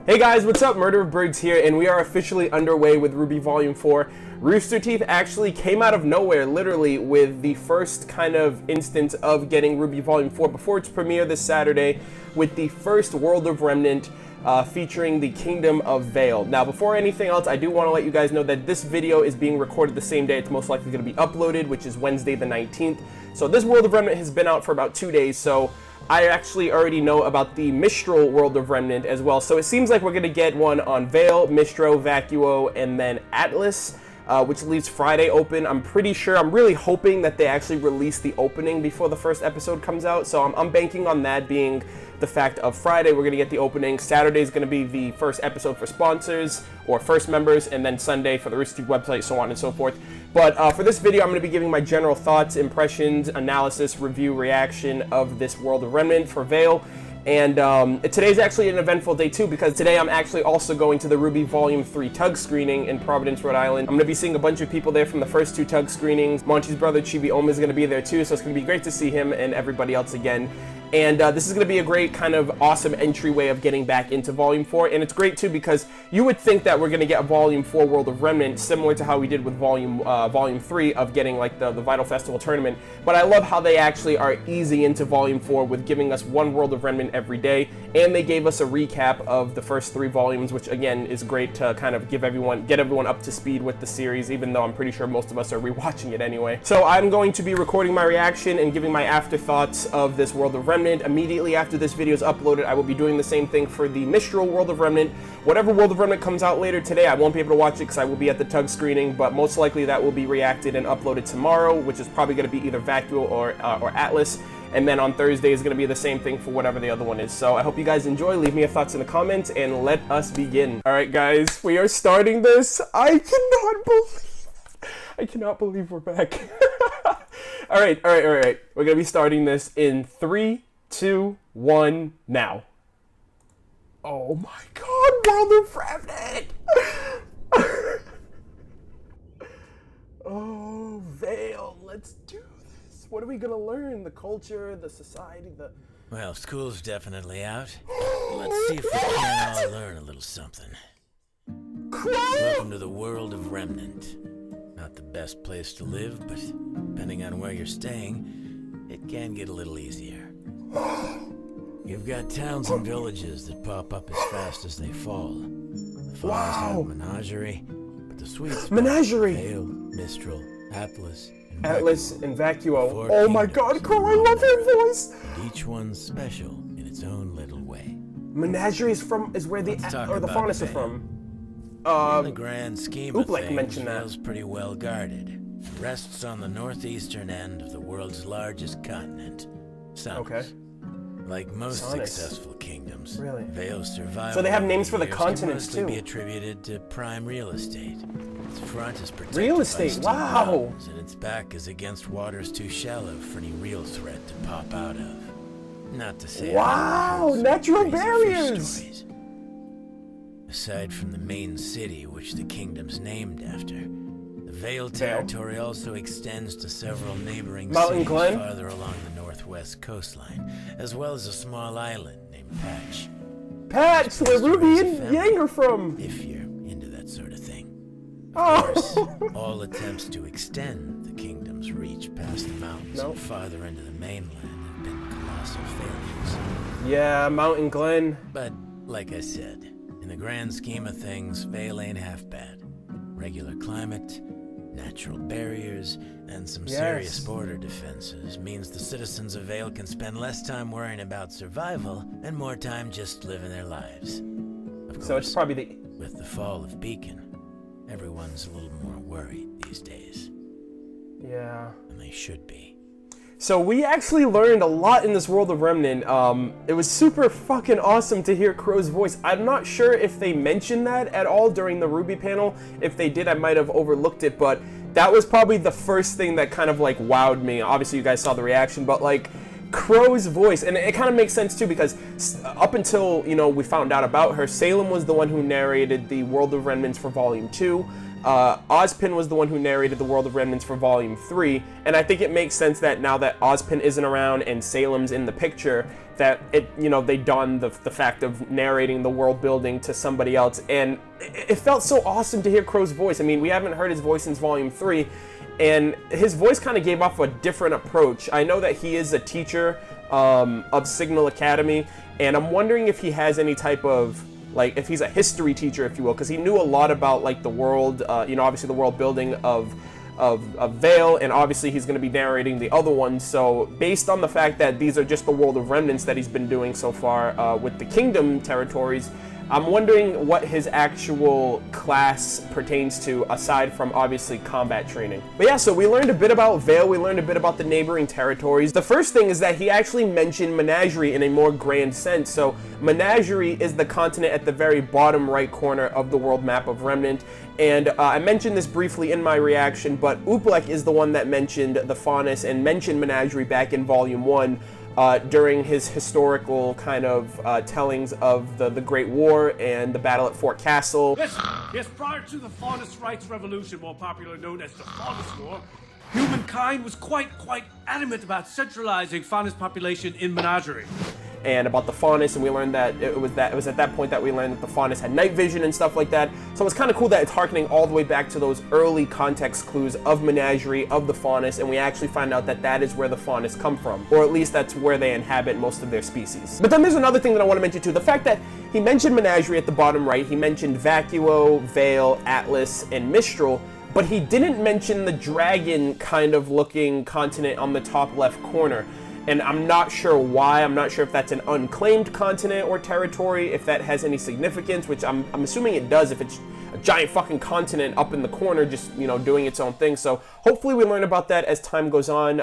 Hey guys, what's up? MurderofBirds here, and we are officially underway with RWBY Volume 4. Rooster Teeth actually came out of nowhere, literally, with the first kind of instance of getting RWBY Volume 4 before its premiere this Saturday, with the first World of Remnant featuring the Kingdom of Vale. Now, before anything else, I do want to let you guys know that this video is being recorded the same day it's most likely going to be uploaded, which is Wednesday the 19th. So this World of Remnant has been out for about 2 days, so I actually already know about the Mistral World of Remnant as well. So it seems like we're going to get one on Vale, Mistral, Vacuo, and then Atlas, which leaves Friday open. I'm pretty sure, I'm really hoping that they actually release the opening before the first episode comes out. So I'm banking on that being the fact of Friday, we're going to get the opening. Saturday is going to be the first episode for sponsors or first members, and then Sunday for the Rooster Teeth website, so on and so forth. But for this video, I'm going to be giving my general thoughts, impressions, analysis, review, reaction of this World of Remnant for Vale. And today's actually an eventful day too, because today I'm actually also going to the RWBY Volume 3 tug screening in Providence, Rhode Island. I'm going to be seeing a bunch of people there from the first 2 tug screenings. Monty's brother Chibi Oma is going to be there too, so it's going to be great to see him and everybody else again. And this is going to be a great kind of awesome entryway of getting back into Volume 4. And it's great too because you would think that we're going to get a Volume 4 World of Remnant similar to how we did with Volume 3 of getting like the Vital Festival tournament. But I love how they actually are easy into Volume 4 with giving us one World of Remnant every day. And they gave us a recap of the first 3 volumes, which again is great to kind of get everyone up to speed with the series, even though I'm pretty sure most of us are rewatching it anyway. So I'm going to be recording my reaction and giving my afterthoughts of this World of Remnant. Immediately after this video is uploaded, I will be doing the same thing for the Mistral World of Remnant. Whatever World of Remnant comes out later today, I won't be able to watch it because I will be at the tug screening, but most likely that will be reacted and uploaded tomorrow, which is probably going to be either Vacuo or Atlas. And then on Thursday is going to be the same thing for whatever the other one is. So I hope you guys enjoy. Leave me your thoughts in the comments and let us begin. All right, guys, we are starting this. I cannot believe we're back. All right. We're going to be starting this in 3, 2, 1, now. Oh my God, World of Remnant! Oh, Vale, let's do this. What are we gonna learn? The culture, the society, the... Well, school's definitely out. Let's see if we can all learn a little something. Qrow! Welcome to the World of Remnant. Not the best place to live, but depending on where you're staying, it can get a little easier. You've got towns and villages that pop up as fast as they fall. The farmers have a menagerie, but the sweet spot, Vale, Mistral, Atlas, and Vacuo. Oh my God, Qrow, I love your voice! And each one's special in its own little way. Menagerie is where the FANART are from. In the grand scheme of things, Vale's pretty well guarded. It rests on the northeastern end of the world's largest continent, Sun. Okay. Like most successful kingdoms, Vale's survival. So they have names for the continents too. Can mostly be attributed to prime real estate. Its front is protected real estate. Wow. And its back is against waters too shallow for any real threat to pop out of. Not to say. Wow, natural barriers. Aside from the main city, which the kingdom's named after, the Vale territory also extends to several neighboring cities farther along the northwest coastline, as well as a small island named Patch. Patch, where Ruby and Yang are from! If you're into that sort of thing. Of course, all attempts to extend the kingdom's reach past the mountains and farther into the mainland have been colossal failures. Yeah, Mountain Glen. But, like I said, in the grand scheme of things, Vale ain't half bad. Regular climate, natural barriers, and some serious border defenses means the citizens of Vale can spend less time worrying about survival and more time just living their lives. Of course, so it's probably with the fall of Beacon, everyone's a little more worried these days. Yeah. And they should be. So we actually learned a lot in this World of Remnant. It was super fucking awesome to hear Qrow's voice. I'm not sure if they mentioned that at all during the RWBY panel. If they did, I might have overlooked it, but that was probably the first thing that kind of like wowed me. Obviously, you guys saw the reaction, but like Qrow's voice, and it kind of makes sense too because up until, you know, we found out about her, Salem was the one who narrated the World of Remnants for Volume 2. Ozpin was the one who narrated the World of Remnants for Volume 3, and I think it makes sense that now that Ozpin isn't around and Salem's in the picture, that they done the fact of narrating the world building to somebody else, and it felt so awesome to hear Qrow's voice. I mean, we haven't heard his voice since Volume 3, and his voice kind of gave off a different approach. I know that he is a teacher of Signal Academy, and I'm wondering if he has any type of, like, if he's a history teacher, if you will, because he knew a lot about, like, the world, obviously the world building of Vale, and obviously he's going to be narrating the other one. So based on the fact that these are just the world of Remnants that he's been doing so far with the Kingdom territories, I'm wondering what his actual class pertains to, aside from obviously combat training. But yeah, so we learned a bit about Vale, we learned a bit about the neighboring territories. The first thing is that he actually mentioned Menagerie in a more grand sense. So Menagerie is the continent at the very bottom right corner of the world map of Remnant. And I mentioned this briefly in my reaction, but Uplek is the one that mentioned the Faunus and mentioned Menagerie back in Volume 1. During his historical kind of tellings of the Great War and the battle at Fort Castle. Yes, prior to the Faunus Rights Revolution, more popularly known as the Faunus War, humankind was quite adamant about centralizing Faunus population in Menagerie. And about the Faunus, and we learned that it was at that point that we learned that the Faunus had night vision and stuff like that. So it's kind of cool that it's harkening all the way back to those early context clues of Menagerie, of the Faunus, and we actually find out that that is where the Faunus come from, or at least that's where they inhabit most of their species. But then there's another thing that I want to mention too, the fact that he mentioned Menagerie at the bottom right, he mentioned Vacuo, Vale, Atlas, and Mistral, but he didn't mention the dragon kind of looking continent on the top left corner. And I'm not sure why. I'm not sure if that's an unclaimed continent or territory, if that has any significance, which I'm assuming it does if it's a giant fucking continent up in the corner just, doing its own thing. So hopefully we learn about that as time goes on,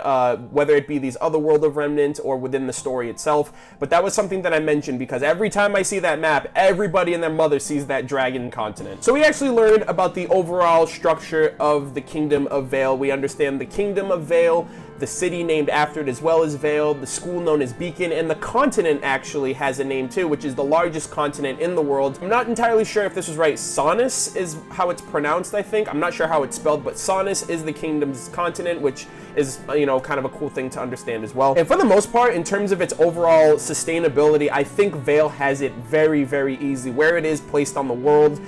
whether it be these other World of Remnant or within the story itself. But that was something that I mentioned because every time I see that map, everybody and their mother sees that dragon continent. So we actually learned about the overall structure of the Kingdom of Vale. We understand the Kingdom of Vale, the city named after it as well as Vale, the school known as Beacon, and the continent actually has a name too, which is the largest continent in the world. I'm not entirely sure if this was right. Sonus is how it's pronounced, I think. I'm not sure how it's spelled, but Sonus is the kingdom's continent, which is, kind of a cool thing to understand as well. And for the most part, in terms of its overall sustainability, I think Vale has it very, very easy. Where it is placed on the world,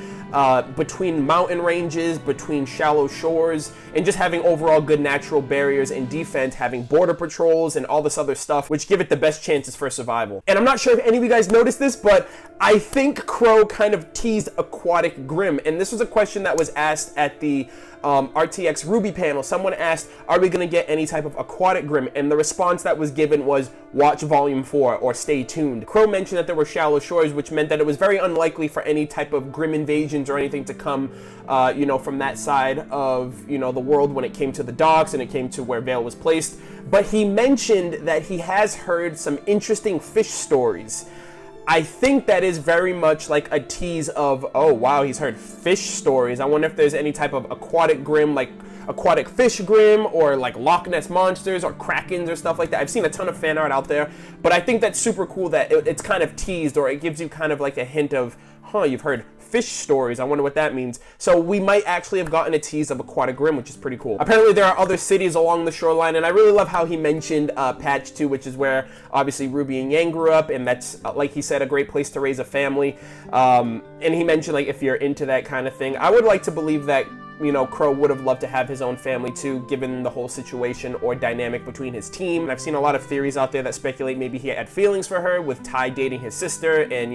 between mountain ranges, between shallow shores, and just having overall good natural barriers and defense, having border patrols and all this other stuff, which give it the best chances for survival. And I'm not sure if any of you guys noticed this, but I think Qrow kind of teased Aquatic Grim, and this was a question that was asked at the RTX RWBY panel. Someone asked, are we going to get any type of Aquatic Grim? And the response that was given was, watch Volume 4 or stay tuned. Qrow mentioned that there were shallow shores, which meant that it was very unlikely for any type of Grim invasions or anything to come, from that side of, the world when it came to the docks and it came to where Vale was placed. But he mentioned that he has heard some interesting fish stories. I think that is very much like a tease of, oh wow, he's heard fish stories. I wonder if there's any type of aquatic grim, like aquatic fish grim, or like Loch Ness monsters or krakens or stuff like that. I've seen a ton of fan art out there, but I think that's super cool that it's kind of teased, or it gives you kind of like a hint of, you've heard fish stories. I wonder what that means. So we might actually have gotten a tease of Aquatic Grim, which is pretty cool. Apparently there are other cities along the shoreline, and I really love how he mentioned Patch 2, which is where obviously Ruby and Yang grew up, and that's, like he said, a great place to raise a family. And he mentioned, like, if you're into that kind of thing, I would like to believe that Qrow would have loved to have his own family too, given the whole situation or dynamic between his team. And I've seen a lot of theories out there that speculate maybe he had feelings for her, with Ty dating his sister, and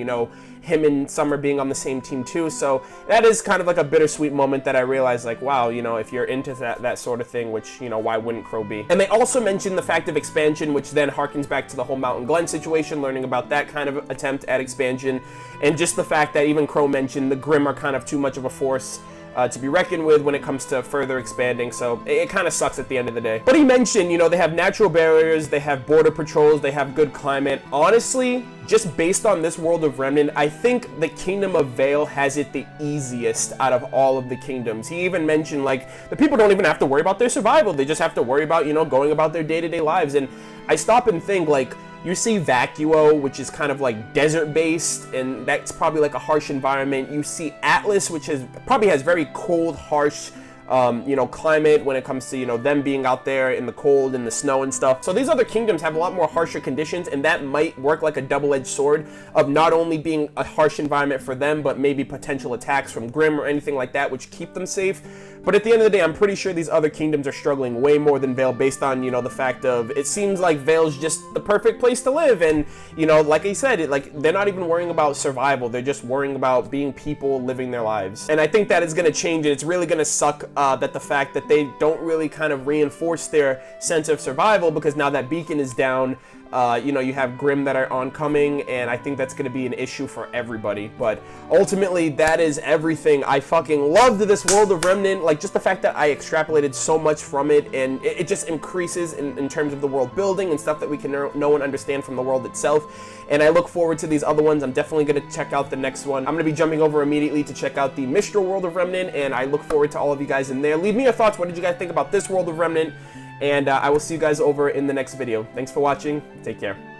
him and Summer being on the same team too. So that is kind of like a bittersweet moment that I realized, like, wow, if you're into that sort of thing, which, why wouldn't Qrow be? And they also mentioned the fact of expansion, which then harkens back to the whole Mountain Glen situation, learning about that kind of attempt at expansion, and just the fact that even Qrow mentioned the Grim are kind of too much of a force to be reckoned with when it comes to further expanding, so it kind of sucks at the end of the day. But he mentioned, they have natural barriers, they have border patrols, they have good climate. Honestly, just based on this world of Remnant, I think the Kingdom of Vale has it the easiest out of all of the kingdoms. He even mentioned, like, the people don't even have to worry about their survival, they just have to worry about, going about their day-to-day lives. And I stop and think, like, you see Vacuo, which is kind of like desert-based, and that's probably like a harsh environment. You see Atlas, which probably has very cold, harsh you know, climate when it comes to, you know, them being out there in the cold and the snow and stuff. So these other kingdoms have a lot more harsher conditions, and that might work like a double-edged sword of not only being a harsh environment for them, but maybe potential attacks from Grimm or anything like that, which keep them safe. But at the end of the day, I'm pretty sure these other kingdoms are struggling way more than Vale, based on, you know, the fact of it seems like Vale's just the perfect place to live. And, you know, like I said, they're not even worrying about survival. They're just worrying about being people living their lives. And I think that is going to change, and it's really going to suck that the fact that they don't really kind of reinforce their sense of survival, because now that beacon is down, you know, you have Grimm that are oncoming, and I think that's going to be an issue for everybody. But ultimately, that is everything. I fucking loved this world of Remnant. Like, just the fact that I extrapolated so much from it, and it just increases in terms of the world building and stuff that we can know and understand from the world itself. And I look forward to these other ones. I'm definitely going to check out the next one. I'm going to be jumping over immediately to check out the Mistral world of Remnant, and I look forward to all of you guys in there. Leave me your thoughts. What did you guys think about this world of Remnant? And I will see you guys over in the next video. Thanks for watching. Take care.